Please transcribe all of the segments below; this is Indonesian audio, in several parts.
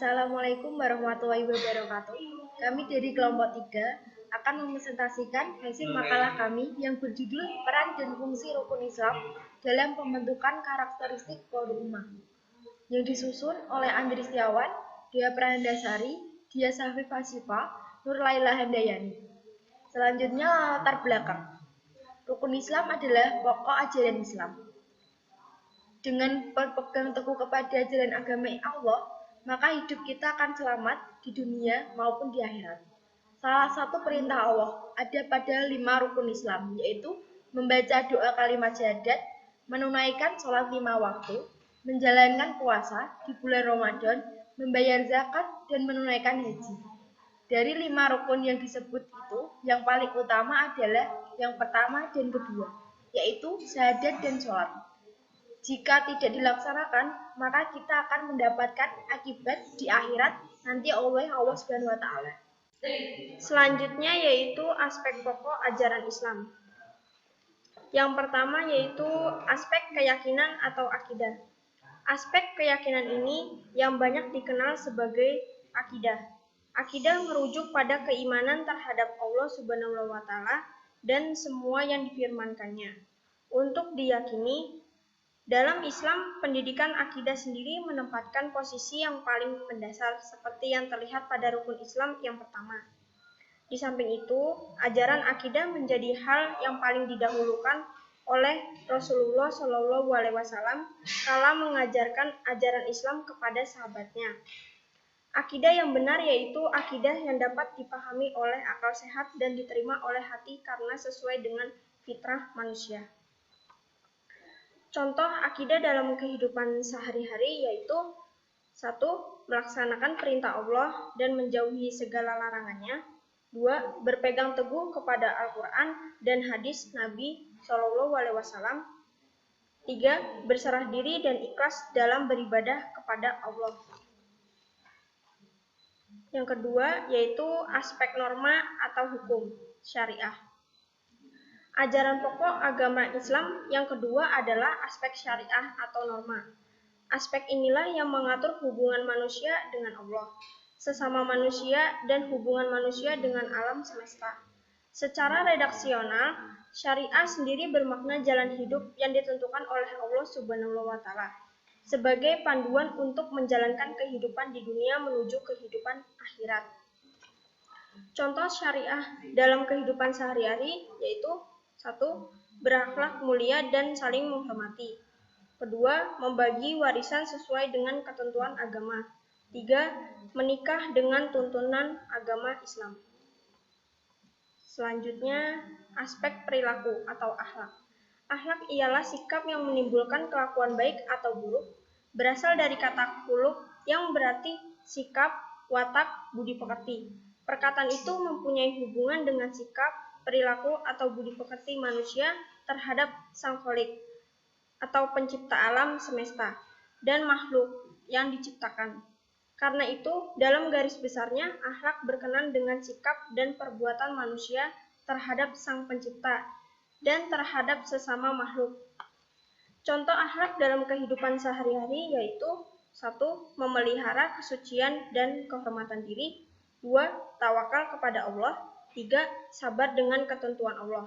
Assalamualaikum warahmatullahi wabarakatuh. Kami dari kelompok 3 akan mempresentasikan hasil makalah kami yang berjudul Peran dan Fungsi Rukun Islam dalam Pembentukan Karakteristik Forum Ummah, yang disusun oleh Andri Setiawan, Dia Pranandasari, Dia Safif Asifa, Nur Laila Handayani. Selanjutnya latar belakang. Rukun Islam adalah pokok ajaran Islam. Dengan berpegang teguh kepada ajaran agama Allah, maka hidup kita akan selamat di dunia maupun di akhirat. Salah satu perintah Allah ada pada 5 rukun Islam, yaitu membaca doa kalimat syahadat, menunaikan sholat 5 waktu, menjalankan puasa di bulan Ramadan, membayar zakat, dan menunaikan haji. Dari 5 rukun yang disebut itu, yang paling utama adalah yang pertama dan kedua, yaitu syahadat dan sholat. Jika tidak dilaksanakan, maka kita akan mendapatkan akibat di akhirat nanti oleh Allah Subhanahu wa taala. Selanjutnya yaitu aspek pokok ajaran Islam. Yang pertama yaitu aspek keyakinan atau akidah. Aspek keyakinan ini yang banyak dikenal sebagai akidah. Akidah merujuk pada keimanan terhadap Allah Subhanahu wa taala dan semua yang difirmankannya. Untuk diyakini, dalam Islam, pendidikan akidah sendiri menempatkan posisi yang paling mendasar seperti yang terlihat pada rukun Islam yang pertama. Di samping itu, ajaran akidah menjadi hal yang paling didahulukan oleh Rasulullah SAW kala mengajarkan ajaran Islam kepada sahabatnya. Akidah yang benar yaitu akidah yang dapat dipahami oleh akal sehat dan diterima oleh hati karena sesuai dengan fitrah manusia. Contoh akidah dalam kehidupan sehari-hari yaitu 1. Melaksanakan perintah Allah dan menjauhi segala larangannya. 2. Berpegang teguh kepada Al-Quran dan hadis Nabi SAW. 3. Berserah diri dan ikhlas dalam beribadah kepada Allah. Yang kedua yaitu aspek norma atau hukum syariah. Ajaran pokok agama Islam yang kedua adalah aspek syariah atau norma. Aspek inilah yang mengatur hubungan manusia dengan Allah, sesama manusia, dan hubungan manusia dengan alam semesta. Secara redaksional, syariah sendiri bermakna jalan hidup yang ditentukan oleh Allah Subhanahu wa taala sebagai panduan untuk menjalankan kehidupan di dunia menuju kehidupan akhirat. Contoh syariah dalam kehidupan sehari-hari yaitu 1. Berakhlak mulia dan saling menghormati. 2. Membagi warisan sesuai dengan ketentuan agama. 3. Menikah dengan tuntunan agama Islam. Selanjutnya, aspek perilaku atau akhlak. Akhlak ialah sikap yang menimbulkan kelakuan baik atau buruk, berasal dari kata khuluq yang berarti sikap, watak, budi pekerti. Perkataan itu mempunyai hubungan dengan sikap, perilaku atau budi pekerti manusia terhadap Sang Kholik atau pencipta alam semesta dan makhluk yang diciptakan. Karena itu, dalam garis besarnya, akhlak berkenan dengan sikap dan perbuatan manusia terhadap Sang Pencipta dan terhadap sesama makhluk. Contoh akhlak dalam kehidupan sehari-hari yaitu 1. Memelihara kesucian dan kehormatan diri. 2. Tawakal kepada Allah. 3. Sabar dengan ketentuan Allah.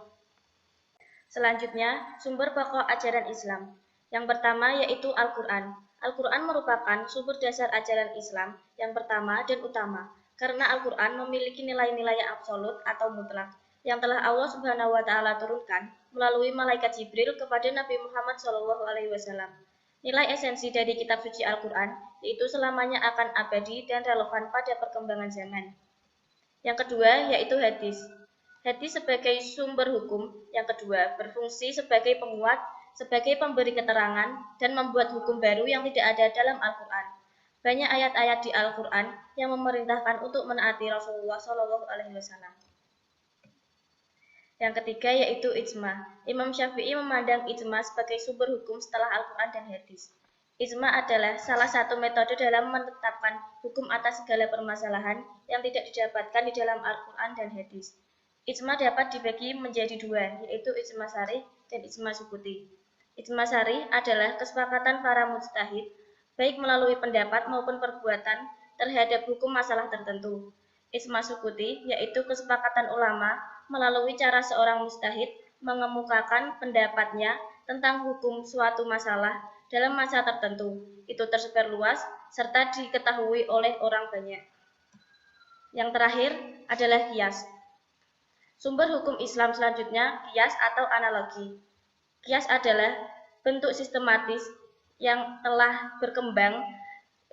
Selanjutnya, sumber pokok ajaran Islam. Yang pertama yaitu Al-Quran. Al-Quran merupakan sumber dasar ajaran Islam yang pertama dan utama, karena Al-Quran memiliki nilai-nilai absolut atau mutlak yang telah Allah Subhanahu wa taala turunkan melalui malaikat Jibril kepada Nabi Muhammad SAW. Nilai esensi dari kitab suci Al-Quran yaitu selamanya akan abadi dan relevan pada perkembangan zaman. Yang kedua yaitu hadis. Hadis sebagai sumber hukum. Yang kedua berfungsi sebagai penguat, sebagai pemberi keterangan, dan membuat hukum baru yang tidak ada dalam Al-Quran. Banyak ayat-ayat di Al-Quran yang memerintahkan untuk menaati Rasulullah SAW. Yang ketiga yaitu ijma. Imam Syafi'i memandang ijma sebagai sumber hukum setelah Al-Quran dan hadis. Ijma adalah salah satu metode dalam menetapkan hukum atas segala permasalahan yang tidak didapatkan di dalam Al-Quran dan hadis. Ijma dapat dibagi menjadi dua, yaitu ijma syar'i dan ijma sukuti. Ijma syar'i adalah kesepakatan para mujtahid, baik melalui pendapat maupun perbuatan terhadap hukum masalah tertentu. Ijma sukuti yaitu kesepakatan ulama melalui cara seorang mujtahid mengemukakan pendapatnya tentang hukum suatu masalah dalam masa tertentu. Itu tersebar luas serta diketahui oleh orang banyak. Yang terakhir adalah qiyas. Sumber hukum Islam selanjutnya qiyas atau analogi. Qiyas adalah bentuk sistematis yang telah berkembang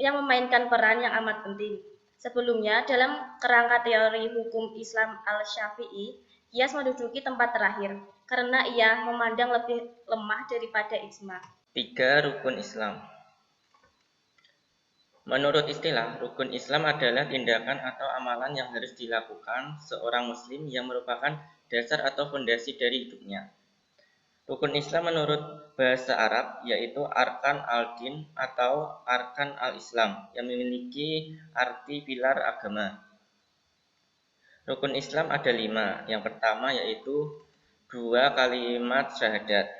yang memainkan peran yang amat penting. Sebelumnya, dalam kerangka teori hukum Islam al-Syafi'i, qiyas menduduki tempat terakhir karena ia memandang lebih lemah daripada ijma. 3. Rukun Islam. Menurut istilah, rukun Islam adalah tindakan atau amalan yang harus dilakukan seorang muslim yang merupakan dasar atau fondasi dari hidupnya. Rukun Islam menurut bahasa Arab yaitu arkan al-din atau arkan al-Islam yang memiliki arti pilar agama. Rukun Islam ada 5. Yang pertama yaitu 2 kalimat syahadat.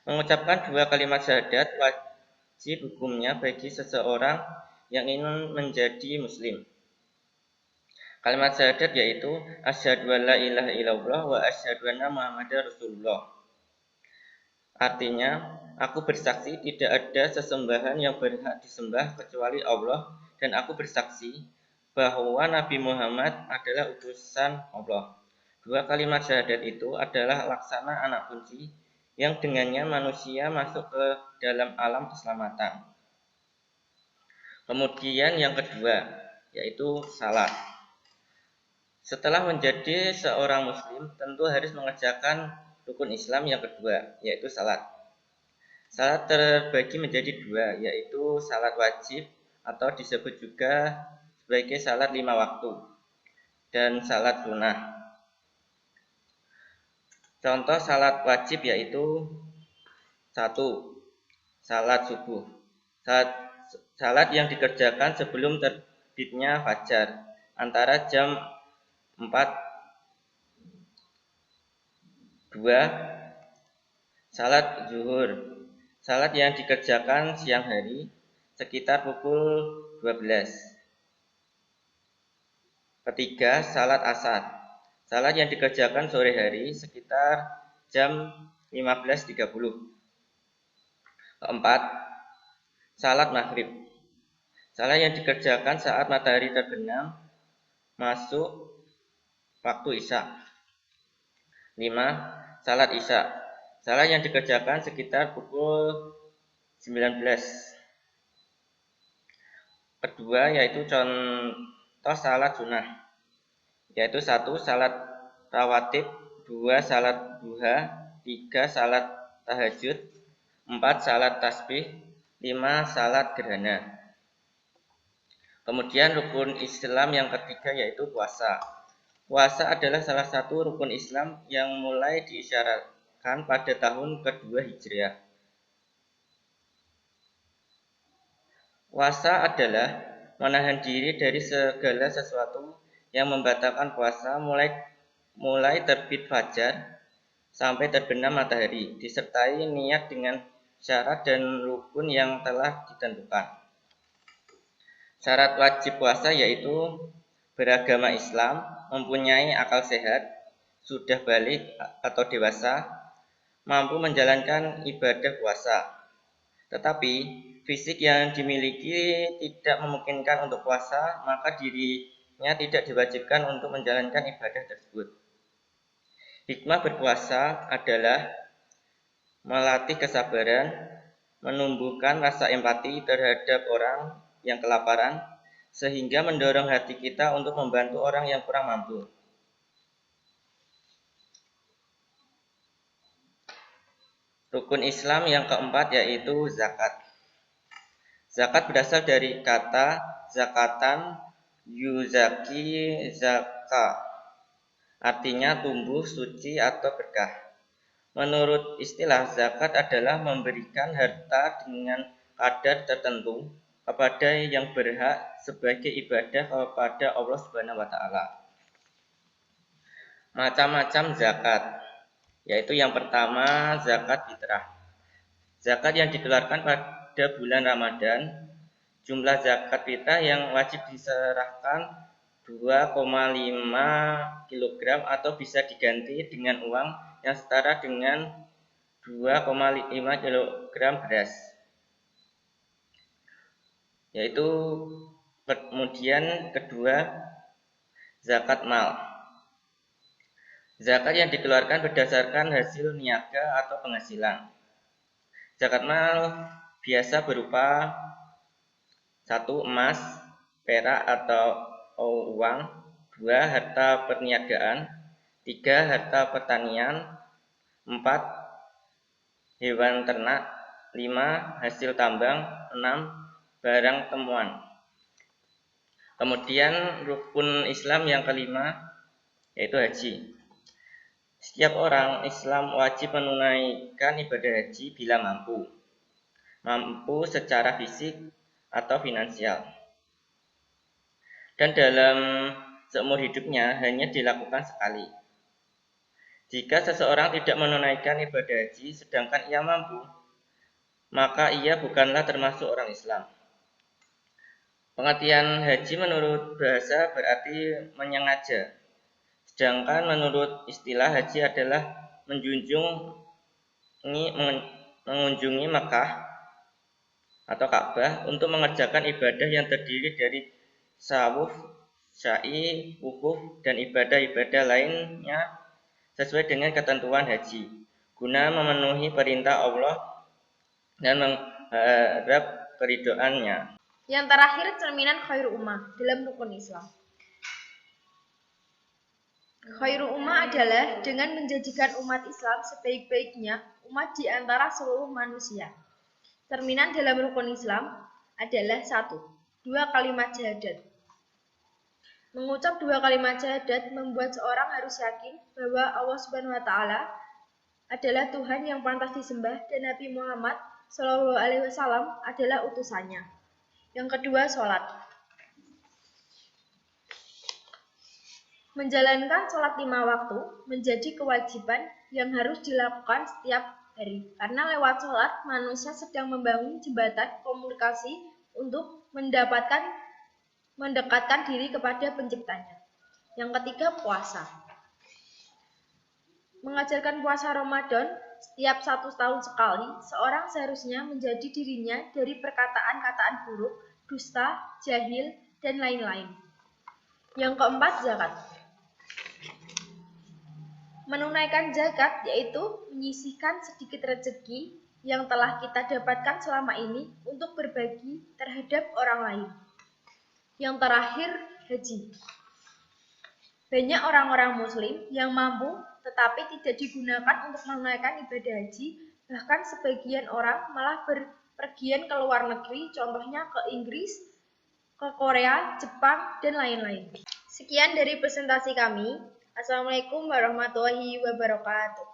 Mengucapkan 2 kalimat syahadat wajib hukumnya bagi seseorang yang ingin menjadi muslim. Kalimat syahadat yaitu asyhadu alla ilaha illallah wa asyhadu anna muhammadar rasulullah. Artinya, aku bersaksi tidak ada sesembahan yang berhak disembah kecuali Allah dan aku bersaksi bahwa Nabi Muhammad adalah utusan Allah. 2 kalimat syahadat itu adalah laksana anak kunci yang dengannya manusia masuk ke dalam alam keselamatan. Kemudian yang kedua, yaitu salat. Setelah menjadi seorang muslim, tentu harus mengerjakan rukun Islam yang kedua, yaitu salat. Salat terbagi menjadi 2, yaitu salat wajib atau disebut juga sebagai salat 5 waktu dan salat sunnah. Contoh salat wajib yaitu 1. Salat subuh. Salat yang dikerjakan sebelum terbitnya fajar antara jam 4. 2. Salat zuhur. Salat yang dikerjakan siang hari sekitar pukul 12. Ketiga, salat asar. Salat yang dikerjakan sore hari sekitar jam 15.30. Keempat, salat maghrib. Salat yang dikerjakan saat matahari terbenam masuk waktu isya. 5. Salat isya. Salat yang dikerjakan sekitar pukul 19. Kedua yaitu contoh salat sunnah, yaitu 1. Salat rawatib, 2. Salat duha, 3. Salat tahajud, 4. Salat tasbih, 5. Salat gerhana. Kemudian rukun Islam yang ketiga yaitu puasa. Puasa adalah salah satu rukun Islam yang mulai diisyaratkan pada tahun kedua Hijriah. Puasa adalah menahan diri dari segala sesuatu yang membatalkan puasa mulai terbit fajar sampai terbenam matahari, disertai niat dengan syarat dan rukun yang telah ditentukan. Syarat wajib puasa yaitu beragama Islam, mempunyai akal sehat, sudah balik atau dewasa, mampu menjalankan ibadah puasa. Tetapi fisik yang dimiliki tidak memungkinkan untuk puasa, maka dirinya tidak diwajibkan untuk menjalankan ibadah tersebut. Hikmah berpuasa adalah melatih kesabaran, menumbuhkan rasa empati terhadap orang yang kelaparan, sehingga mendorong hati kita untuk membantu orang yang kurang mampu. Rukun Islam yang keempat yaitu zakat. Zakat berasal dari kata zakatan yuzaki zaka, artinya tumbuh, suci, atau berkah. Menurut istilah, zakat adalah memberikan harta dengan kadar tertentu kepada yang berhak sebagai ibadah kepada Allah Subhanahu wa taala. Macam-macam zakat, yaitu yang pertama zakat fitrah. Zakat yang dikeluarkan pada bulan Ramadan Jumlah zakat fitrah yang wajib diserahkan 2,5 kg atau bisa diganti dengan uang yang setara dengan 2,5 kg beras. Yaitu kemudian kedua, zakat mal. Zakat yang dikeluarkan berdasarkan hasil niaga atau penghasilan. Zakat mal biasa berupa 1. Emas, perak atau uang, 2. Harta perniagaan, 3. Harta pertanian, 4. Hewan ternak, 5. Hasil tambang, 6. Barang temuan. Kemudian rukun Islam yang kelima yaitu haji. Setiap orang Islam wajib menunaikan ibadah haji bila mampu secara fisik atau finansial. Dan dalam seumur hidupnya hanya dilakukan sekali. Jika seseorang tidak menunaikan ibadah haji sedangkan ia mampu, maka ia bukanlah termasuk orang Islam. Pengertian haji menurut bahasa berarti menyengaja. Sedangkan menurut istilah haji adalah mengunjungi Mekah atau Ka'bah untuk mengerjakan ibadah yang terdiri dari tawaf, sa'i, wukuf, dan ibadah-ibadah lainnya sesuai dengan ketentuan haji, guna memenuhi perintah Allah dan mengharap keridhoannya. Yang terakhir, cerminan khairu ummah dalam rukun Islam. Khairu ummah adalah dengan menjadikan umat Islam sebaik-baiknya umat di antara seluruh manusia. Cerminan dalam rukun Islam adalah 1. 2 kalimat syahadat. Mengucap 2 kalimat syahadat membuat seorang harus yakin bahwa Allah Subhanahu wa taala adalah Tuhan yang pantas disembah dan Nabi Muhammad SAW adalah utusannya. Yang kedua, sholat. Menjalankan sholat 5 waktu menjadi kewajiban yang harus dilakukan setiap hari. Karena lewat sholat, manusia sedang membangun jembatan komunikasi untuk mendekatkan diri kepada penciptanya. Yang ketiga, puasa. Mengajarkan puasa Ramadan setiap 1 tahun sekali, seorang seharusnya menjadi dirinya dari perkataan-kataan buruk, dusta, jahil, dan lain-lain. Yang keempat, zakat. Menunaikan zakat yaitu menyisihkan sedikit rezeki yang telah kita dapatkan selama ini untuk berbagi terhadap orang lain. Yang terakhir, haji. Banyak orang-orang muslim yang mampu tetapi tidak digunakan untuk menunaikan ibadah haji, bahkan sebagian orang malah berpergian ke luar negeri, contohnya ke Inggris, ke Korea, Jepang, dan lain-lain. Sekian dari presentasi kami. Assalamualaikum warahmatullahi wabarakatuh.